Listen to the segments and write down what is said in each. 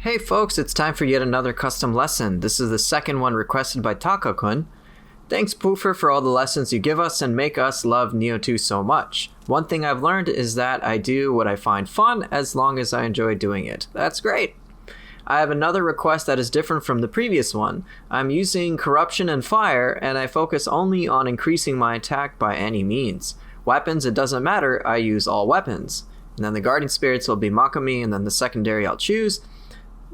Hey folks, it's time for yet another custom lesson. This is the second one requested by TAKA-kun. Thanks Poofer for all the lessons you give us and make us love Nioh 2 so much. One thing I've learned is that I do what I find fun as long as I enjoy doing it. That's great. I have another request that is different from the previous one. I'm using Corruption and Fire, and I focus only on increasing my attack by any means. Weapons, it doesn't matter, I use all weapons. And then the Guardian Spirits will be Makami, and then the secondary I'll choose.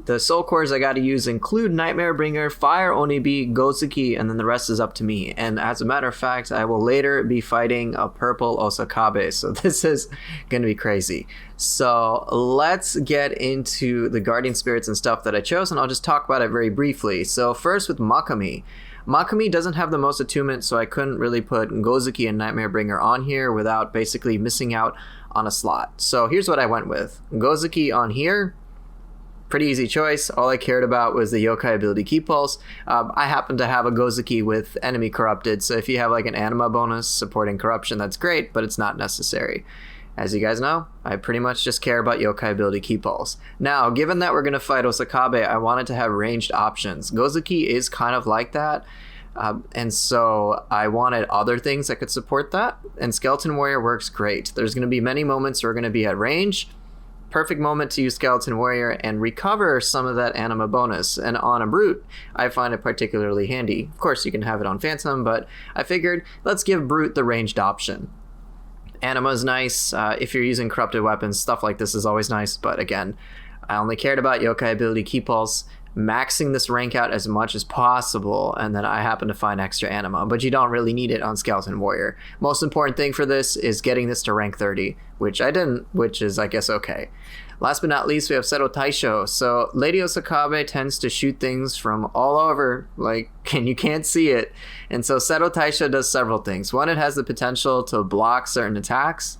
The soul cores I gotta use include Nightmare Bringer, Fire Oni-bi, Gozuki, and then the rest is up to me. And as a matter of fact, I will later be fighting a purple Osakabe, so this is gonna be crazy. So let's get into the Guardian Spirits and stuff that I chose, and I'll just talk about it very briefly. So first with Makami. Makami doesn't have the most attunement, so I couldn't really put Gozuki and Nightmare Bringer on here without basically missing out on a slot. So here's what I went with. Gozuki on here. Pretty easy choice. All I cared about was the yokai ability Ki Pulse. I happen to have a Gozuki with enemy corrupted, so if you have like an anima bonus supporting corruption, that's great, but it's not necessary. As you guys know, I pretty much just care about yokai ability Ki Pulse. Now, given that we're going to fight Osakabe, I wanted to have ranged options. Gozuki is kind of like that, and so I wanted other things that could support that, and Skeleton Warrior works great. There's going to be many moments we're going to be at range. Perfect moment to use Skeleton Warrior and recover some of that anima bonus. And on a Brute, I find it particularly handy. Of course, you can have it on Phantom, but I figured let's give Brute the ranged option. Anima is nice. If you're using corrupted weapons, stuff like this is always nice. But again, I only cared about yokai ability Ki Pulse, maxing this rank out as much as possible, and then I happen to find extra anima, but you don't really need it on Skeleton Warrior. Most important thing for this is getting this to rank 30, which I didn't, which is I guess okay. Last but not least, we have Seto Taisho. So Lady Osakabe tends to shoot things from all over, like, and you can't see it. And so Seto Taisho does several things. One, it has the potential to block certain attacks,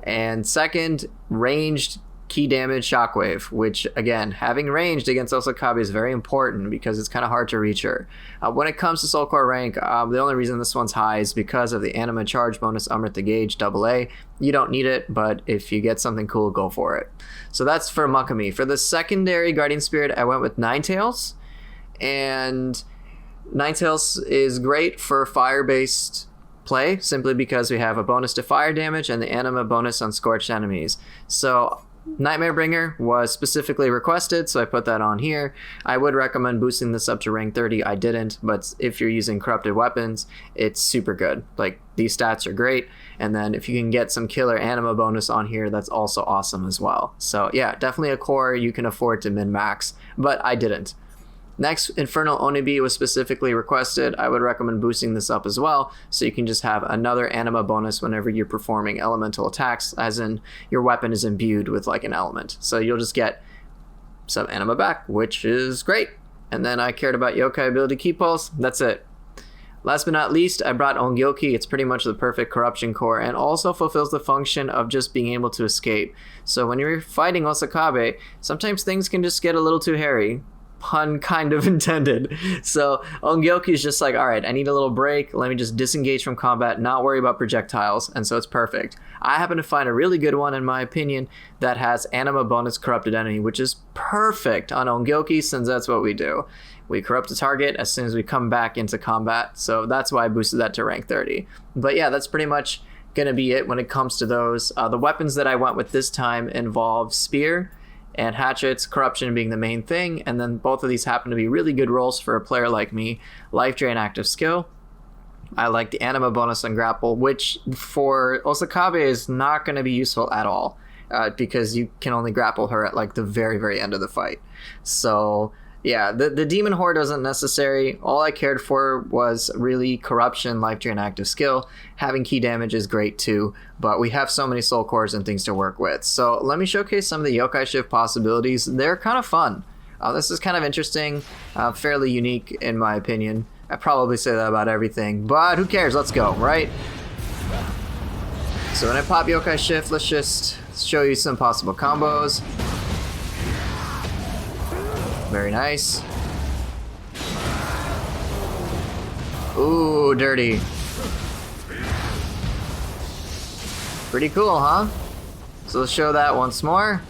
and second, ranged key damage shockwave, which again, having ranged against Osakabe is very important because it's kind of hard to reach her. When it comes to Soul Core rank, the only reason this one's high is because of the anima charge bonus Amrita Gauge AA. You don't need it, but if you get something cool, go for it. So that's for Makami. For the secondary Guardian Spirit, I went with Ninetales, and Ninetales is great for fire-based play simply because we have a bonus to fire damage and the anima bonus on scorched enemies. So Nightmare Bringer was specifically requested, so I put that on here. I would recommend boosting this up to rank 30. I didn't, but if you're using corrupted weapons, it's super good. Like, these stats are great, and then if you can get some killer anima bonus on here, that's also awesome as well. So yeah, definitely a core you can afford to min-max, but I didn't. Next, Infernal Oni-bi was specifically requested. I would recommend boosting this up as well, so you can just have another anima bonus whenever you're performing elemental attacks, as in your weapon is imbued with like an element. So you'll just get some anima back, which is great. And then I cared about yokai ability Ki Pulse. That's it. Last but not least, I brought Ongyoki. It's pretty much the perfect corruption core and also fulfills the function of just being able to escape. So when you're fighting Osakabe, sometimes things can just get a little too hairy. Pun kind of intended. So Ongyoki is just like, all right, I need a little break. Let me just disengage from combat, not worry about projectiles. And so it's perfect. I happen to find a really good one, in my opinion, that has anima bonus corrupted enemy, which is perfect on Ongyoki, since that's what we do. We corrupt the target as soon as we come back into combat. So that's why I boosted that to rank 30. But yeah, that's pretty much going to be it when it comes to those. The weapons that I went with this time involve Spear and Hatchets, corruption being the main thing, and then both of these happen to be really good rolls for a player like me. Life Drain active skill. I like the anima bonus on grapple, which for Osakabe is not going to be useful at all, because you can only grapple her at like the very, very end of the fight. So yeah, the Demon Horde wasn't necessary. All I cared for was really corruption, life drain active skill. Having key damage is great too, but we have so many soul cores and things to work with. So let me showcase some of the yokai shift possibilities. They're kind of fun. This is kind of interesting, fairly unique in my opinion. I probably say that about everything, but who cares? Let's go, right? So when I pop yokai shift, let's just show you some possible combos. Very nice. Ooh, dirty. Pretty cool, huh? So let's show that once more.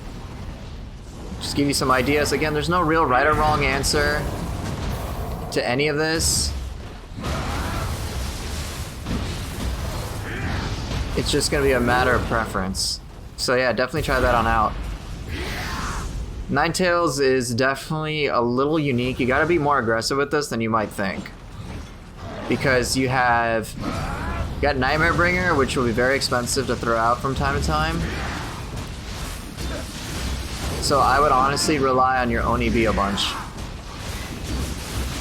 Just give you some ideas. Again, there's no real right or wrong answer to any of this. It's just going to be a matter of preference. So yeah, definitely try that on out. Ninetales is definitely a little unique. You got to be more aggressive with this than you might think. Because you got Nightmare Bringer, which will be very expensive to throw out from time to time. So I would honestly rely on your Oni-bi a bunch.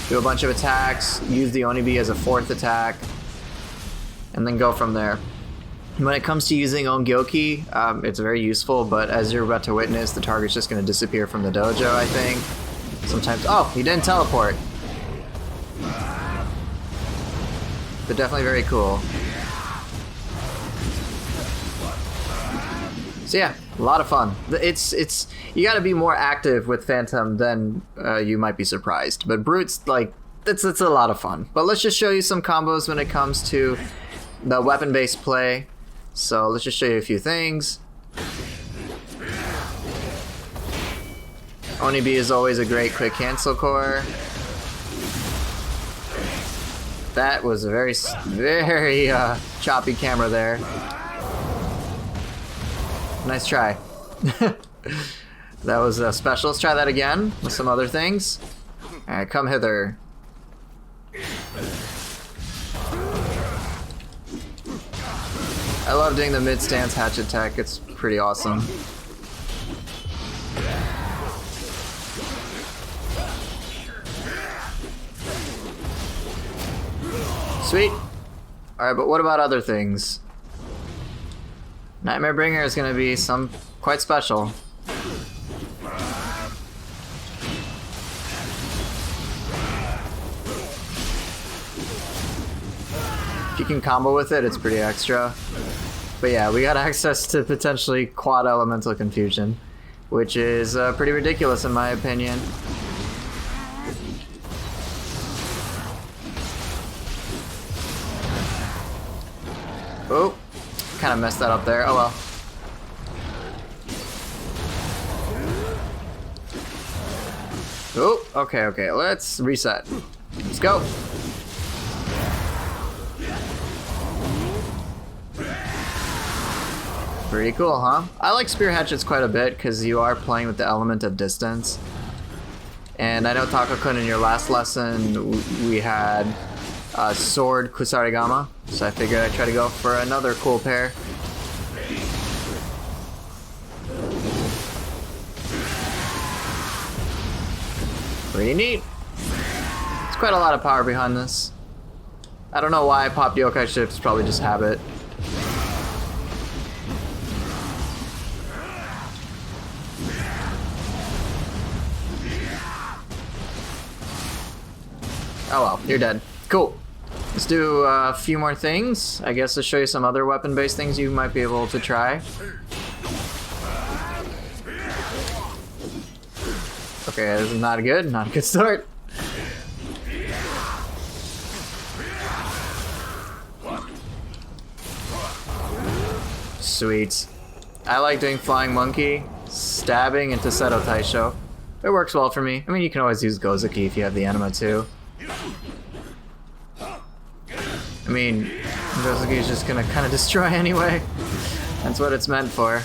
Do a bunch of attacks, use the Oni-bi as a 4th attack, and then go from there. When it comes to using Ongyoki, it's very useful, but as you're about to witness, the target's just going to disappear from the dojo, I think. Sometimes... Oh, he didn't teleport. But definitely very cool. So yeah, a lot of fun. It's you got to be more active with Phantom than you might be surprised. But Brute's like it's a lot of fun. But let's just show you some combos when it comes to the weapon-based play. So let's just show you a few things. Oni-bi is always a great quick cancel core. That was a very choppy camera there. Nice try. That was special. Let's try that again with some other things. Alright, come hither. I love doing the mid-stance hatchet tech. It's pretty awesome. Sweet. Alright, but what about other things? Nightmare Bringer is going to be quite special. If you can combo with it, it's pretty extra. But yeah, we got access to potentially quad elemental confusion, which is pretty ridiculous in my opinion. Oh, kind of messed that up there. Oh well. Oh, okay, let's reset. Let's go. Pretty cool, huh? I like Spear Hatchets quite a bit because you are playing with the element of distance. And I know TAKA-kun in your last lesson we had Sword Kusarigama, so I figured I'd try to go for another cool pair. Pretty neat. There's quite a lot of power behind this. I don't know why I popped yokai shifts, probably just habit. Oh well, you're dead. Cool. Let's do a few more things. I guess to show you some other weapon-based things you might be able to try. Okay, this is not a good start. Sweet. I like doing Flying Monkey, stabbing into Seto Taisho. It works well for me. I mean, you can always use Gozuki if you have the anima too. I mean, Gozuki is just gonna kind of destroy anyway. That's what it's meant for.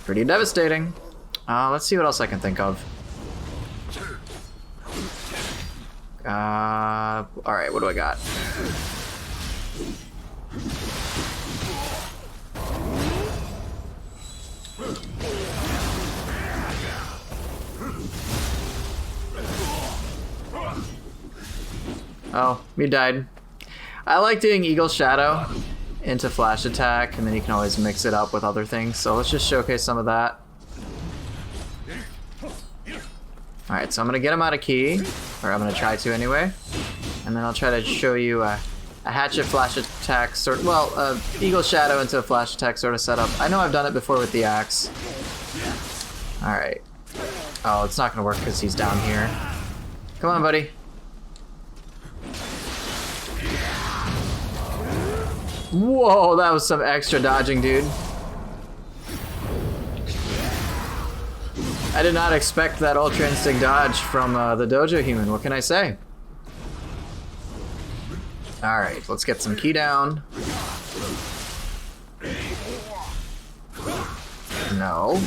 Pretty devastating. Let's see what else I can think of. Alright, what do I got? Oh, you died. I like doing Eagle Shadow into Flash Attack, and then you can always mix it up with other things. So let's just showcase some of that. Alright, so I'm going to get him out of key, or I'm going to try to anyway. And then I'll try to show you a Hatchet Flash Attack sort of, well, Eagle Shadow into a Flash Attack sort of setup. I know I've done it before with the axe. Alright. Oh, it's not going to work because he's down here. Come on, buddy. Whoa, that was some extra dodging, dude. I did not expect that Ultra Instinct dodge from the Dojo human. What can I say? Alright, let's get some ki down. No.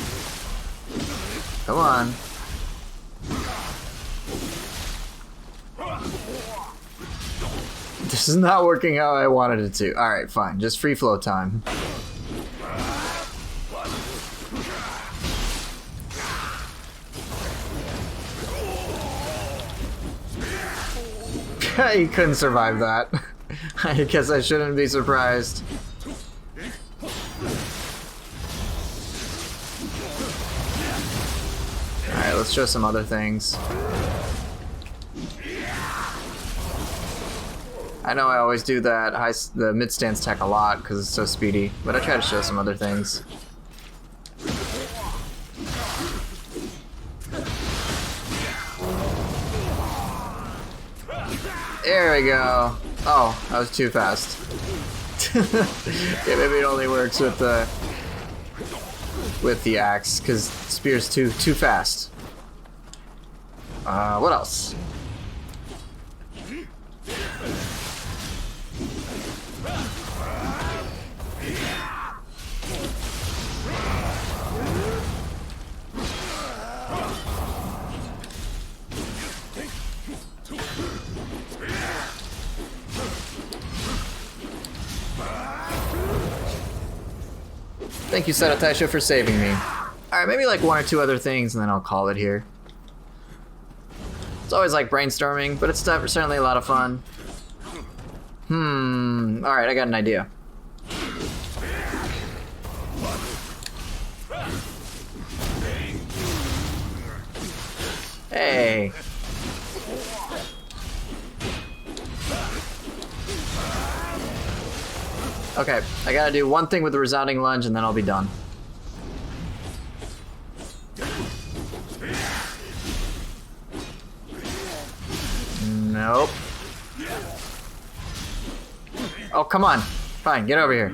Come on. This is not working how I wanted it to. Alright, fine. Just free flow time. He couldn't survive that. I guess I shouldn't be surprised. Alright, let's show some other things. I know I always do that the mid stance tech a lot because it's so speedy, but I try to show some other things. There we go. Oh, that was too fast. Yeah, maybe it only works with the axe because spear's too fast. What else? Thank you, Seto Taisho, for saving me. Alright, maybe like one or two other things and then I'll call it here. It's always like brainstorming, but it's certainly a lot of fun. Alright, I got an idea. Hey. Okay, I gotta do one thing with the resounding lunge and then I'll be done. Nope. Oh, come on. Fine, get over here.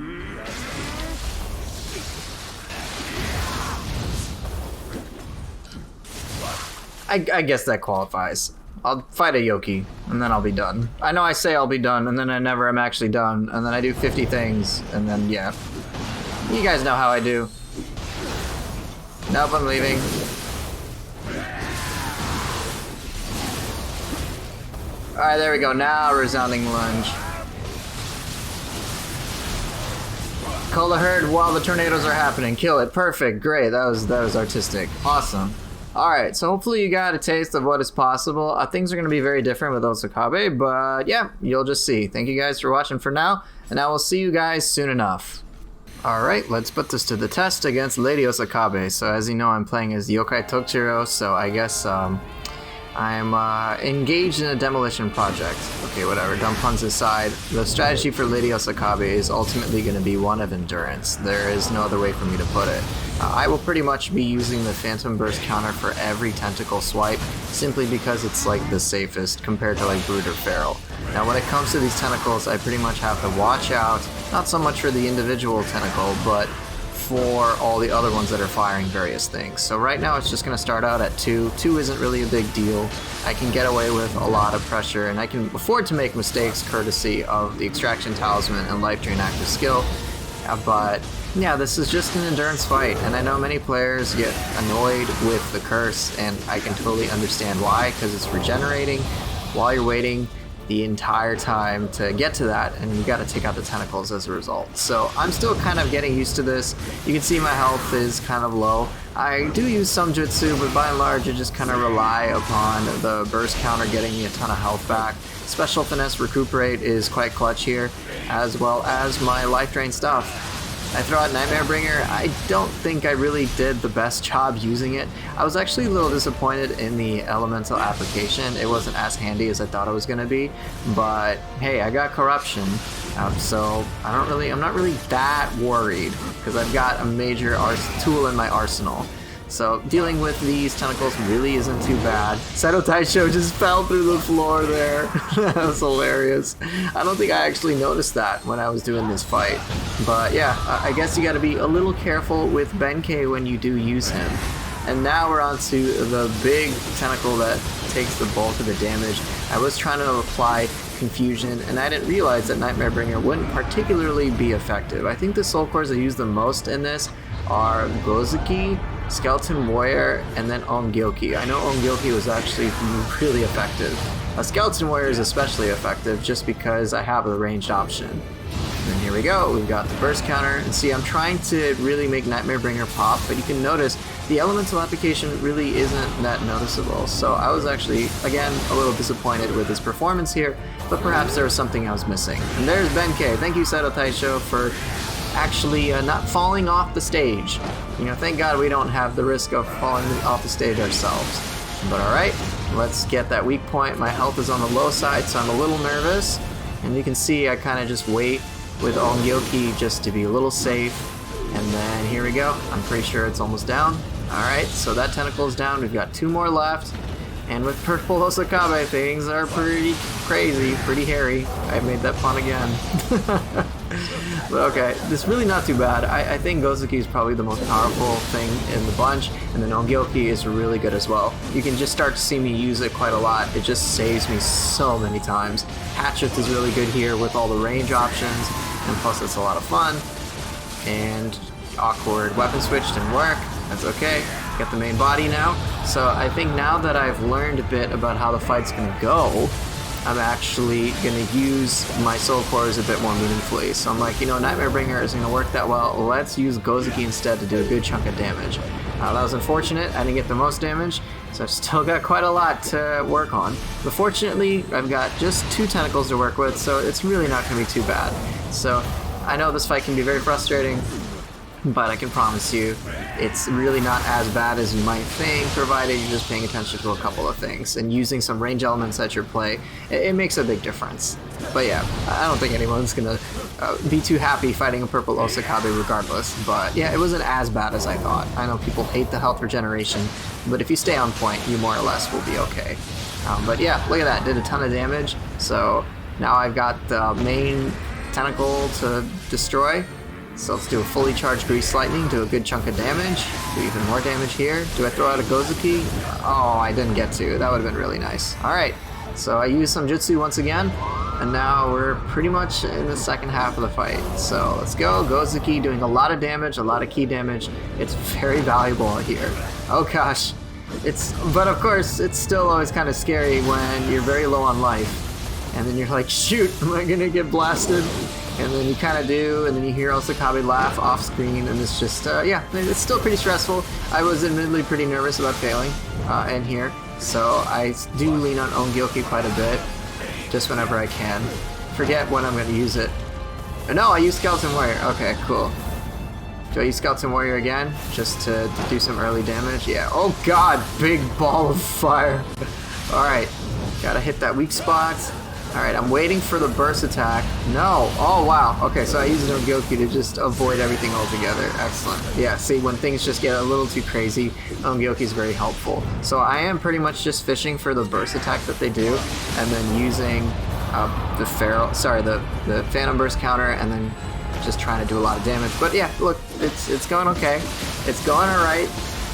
I guess that qualifies. I'll fight a Yoki, and then I'll be done. I know I say I'll be done, and then I never am actually done, and then I do 50 things, and then, yeah. You guys know how I do. Nope, I'm leaving. Alright, there we go. Now, resounding lunge. Call the herd while the tornadoes are happening. Kill it. Perfect. Great. That was artistic. Awesome. Alright, so hopefully you got a taste of what is possible. Things are going to be very different with Osakabe, but yeah, you'll just see. Thank you guys for watching for now, and I will see you guys soon enough. Alright, let's put this to the test against Lady Osakabe. So as you know, I'm playing as Yokai Tokjiro, so I guess I'm engaged in a demolition project. Okay, whatever, dumb puns aside, the strategy for Lady Osakabe is ultimately going to be one of endurance. There is no other way for me to put it. I will pretty much be using the Phantom Burst counter for every tentacle swipe, simply because it's like the safest compared to like Brood or Feral. Now when it comes to these tentacles, I pretty much have to watch out, not so much for the individual tentacle, but for all the other ones that are firing various things. So right now it's just going to start out at 2. 2 isn't really a big deal. I can get away with a lot of pressure, and I can afford to make mistakes courtesy of the Extraction Talisman and Life Drain Active Skill, but yeah, this is just an endurance fight, and I know many players get annoyed with the curse, and I can totally understand why, because it's regenerating while you're waiting the entire time to get to that, and you gotta take out the tentacles as a result. So I'm still kind of getting used to this. You can see my health is kind of low. I do use some jutsu, but by and large I just kind of rely upon the burst counter getting me a ton of health back. Special Finesse Recuperate is quite clutch here, as well as my life drain stuff. I throw out Nightmare Bringer. I don't think I really did the best job using it. I was actually a little disappointed in the elemental application. It wasn't as handy as I thought it was going to be, but hey, I got Corruption, so I'm not really that worried because I've got a major tool in my arsenal. So dealing with these tentacles really isn't too bad. Seto Taisho just fell through the floor there. That was hilarious. I don't think I actually noticed that when I was doing this fight. But yeah, I guess you gotta be a little careful with Benkei when you do use him. And now we're on to the big tentacle that takes the bulk of the damage. I was trying to apply Confusion, and I didn't realize that Nightmare Bringer wouldn't particularly be effective. I think the soul cores I use the most in this are Gozuki, Skeleton Warrior, and then Ongyoki. I know Ongyoki was actually really effective. Skeleton Warrior is especially effective just because I have the ranged option. And then here we go, we've got the burst counter, and see, I'm trying to really make Nightmare Bringer pop, but you can notice the elemental application really isn't that noticeable. So I was actually, again, a little disappointed with his performance here, but perhaps there was something I was missing. And there's Benkei. Thank you, Seto Taisho, for actually not falling off the stage. You know, thank God we don't have the risk of falling off the stage ourselves. But alright, let's get that weak point. My health is on the low side, so I'm a little nervous. And you can see I kind of just wait with Ongyoki just to be a little safe. And then here we go. I'm pretty sure it's almost down. Alright, so that tentacle is down. We've got 2 more left. And with purple Osakabe, things are pretty crazy, pretty hairy. I made that pun again. But okay, this is really not too bad. I think Gozuki is probably the most powerful thing in the bunch, and then Ongyoki is really good as well. You can just start to see me use it quite a lot. It just saves me so many times. Hatchets is really good here with all the range options, and plus it's a lot of fun. And awkward weapon switch didn't work. That's okay. Got the main body now. So I think now that I've learned a bit about how the fight's gonna go, I'm actually gonna use my soul cores a bit more meaningfully. So I'm like, you know, Nightmare Bringer isn't gonna work that well. Let's use Gozuki instead to do a good chunk of damage. That was unfortunate. I didn't get the most damage, so I've still got quite a lot to work on. But fortunately, I've got just 2 tentacles to work with, so it's really not gonna be too bad. So I know this fight can be very frustrating, but I can promise you it's really not as bad as you might think, provided you're just paying attention to a couple of things and using some range elements at your play. It makes a big difference. But yeah, I don't think anyone's gonna be too happy fighting a purple Osakabe regardless. But yeah, it wasn't as bad as I thought. I know people hate the health regeneration, but if you stay on point, you more or less will be okay. But yeah, look at that, did a ton of damage. So now I've got the main tentacle to destroy. So let's do a fully charged Grease Lightning, do a good chunk of damage, do even more damage here. Do I throw out a Gozuki? Oh, I didn't get to. That would have been really nice. Alright, so I used some Jutsu once again, and now we're pretty much in the second half of the fight. So let's go. Gozuki doing a lot of damage, a lot of key damage. It's very valuable here. Oh gosh. But of course, it's still always kind of scary when you're very low on life. And then you're like, shoot, am I gonna get blasted? And then you kind of do, and then you hear Osakabe laugh off screen, and it's just, yeah, it's still pretty stressful. I was admittedly pretty nervous about failing in here, so I do lean on Ongyoki quite a bit, just whenever I can. Forget when I'm going to use it. No, I use Skeleton Warrior. Okay, cool. Do I use Skeleton Warrior again, just to do some early damage? Yeah. Oh god, big ball of fire. Alright, gotta hit that weak spot. Alright, I'm waiting for the burst attack. No! Oh wow, okay, so I used Ongyoki to just avoid everything altogether. Excellent. Yeah, see, when things just get a little too crazy, Ongyoki is very helpful. So I am pretty much just fishing for the burst attack that they do, and then using the Phantom Burst counter, and then just trying to do a lot of damage. But yeah, look, it's going okay. It's going alright.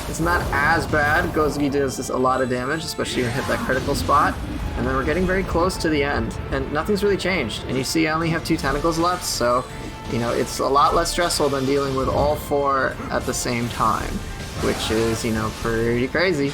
It's not as bad. Gozuki does a lot of damage, especially when you hit that critical spot. And then we're getting very close to the end, and nothing's really changed. And you see I only have 2 tentacles left, so, you know, it's a lot less stressful than dealing with all 4 at the same time, which is, you know, pretty crazy.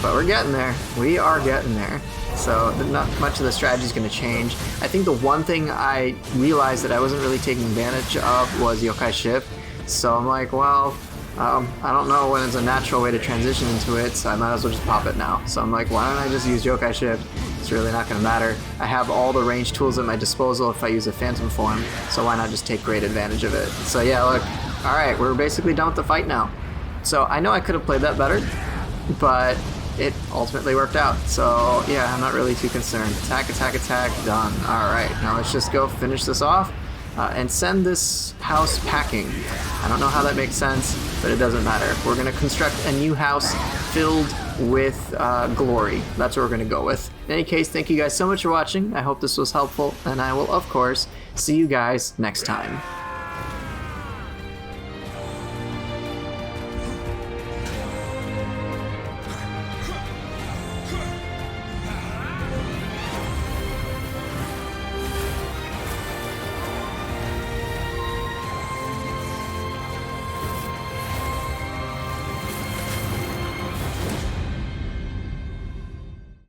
But we're getting there. We are getting there. So not much of the strategy is going to change. I think the one thing I realized that I wasn't really taking advantage of was Yokai Shift. So I'm like, well, I don't know when it's a natural way to transition into it, so I might as well just pop it now. So I'm like, why don't I just use Yokai Shift? It's really not going to matter. I have all the range tools at my disposal if I use a Phantom form, so why not just take great advantage of it? So yeah, look, alright, we're basically done with the fight now. So I know I could have played that better, but it ultimately worked out. So yeah, I'm not really too concerned. Attack, attack, attack, done. Alright, now let's just go finish this off. and send this house packing. I don't know how that makes sense, but it doesn't matter. We're going to construct a new house filled with glory. That's what we're going to go with. In any case, thank you guys so much for watching. I hope this was helpful, and I will, of course, see you guys next time.